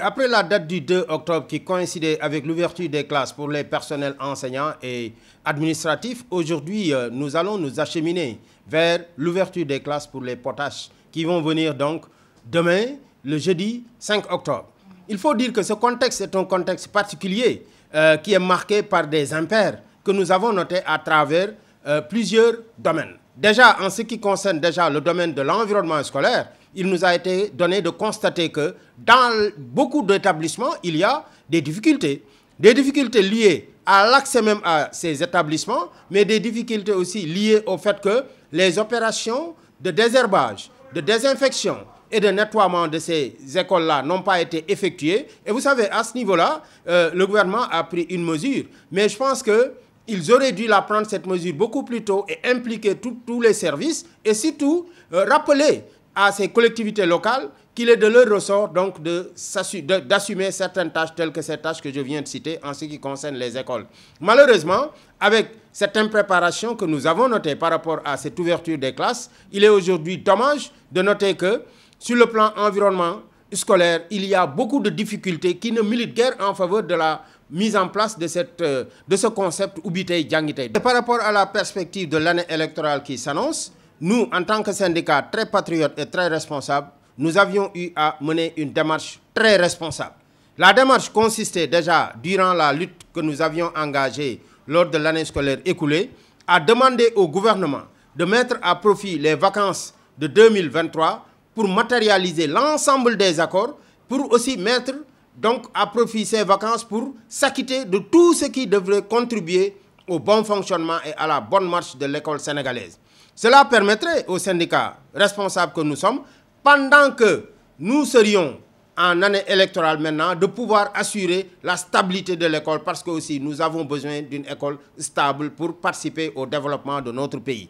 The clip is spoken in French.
après la date du 2 octobre qui coïncidait avec l'ouverture des classes pour les personnels enseignants et administratifs, aujourd'hui, nous allons nous acheminer vers l'ouverture des classes pour les potaches qui vont venir donc demain, le jeudi 5 octobre. Il faut dire que ce contexte est un contexte particulier qui est marqué par des impairs que nous avons notés à travers plusieurs domaines. Déjà, en ce qui concerne déjà le domaine de l'environnement scolaire, il nous a été donné de constater que dans beaucoup d'établissements, il y a des difficultés liées à l'accès même à ces établissements, mais des difficultés aussi liées au fait que les opérations de désherbage, de désinfection et de nettoiement de ces écoles-là n'ont pas été effectuées. Et vous savez, à ce niveau-là, le gouvernement a pris une mesure, mais je pense qu'ils auraient dû la prendre, cette mesure, beaucoup plus tôt et impliquer tous les services et surtout rappeler à ces collectivités locales qu'il est de leur ressort donc d'assumer certaines tâches telles que ces tâches que je viens de citer en ce qui concerne les écoles. Malheureusement, avec cette impréparation que nous avons notée par rapport à cette ouverture des classes, il est aujourd'hui dommage de noter que sur le plan environnement scolaire, il y a beaucoup de difficultés qui ne militent guère en faveur de la mise en place de ce concept Ubitey Jangitey. Et par rapport à la perspective de l'année électorale qui s'annonce, nous, en tant que syndicat très patriote et très responsable, nous avions eu à mener une démarche très responsable. La démarche consistait déjà, durant la lutte que nous avions engagée lors de l'année scolaire écoulée, à demander au gouvernement de mettre à profit les vacances de 2023 pour matérialiser l'ensemble des accords, pour aussi mettre donc à profit ces vacances pour s'acquitter de tout ce qui devrait contribuer au bon fonctionnement et à la bonne marche de l'école sénégalaise. Cela permettrait aux syndicats responsables que nous sommes, pendant que nous serions en année électorale maintenant, de pouvoir assurer la stabilité de l'école parce que aussi nous avons besoin d'une école stable pour participer au développement de notre pays.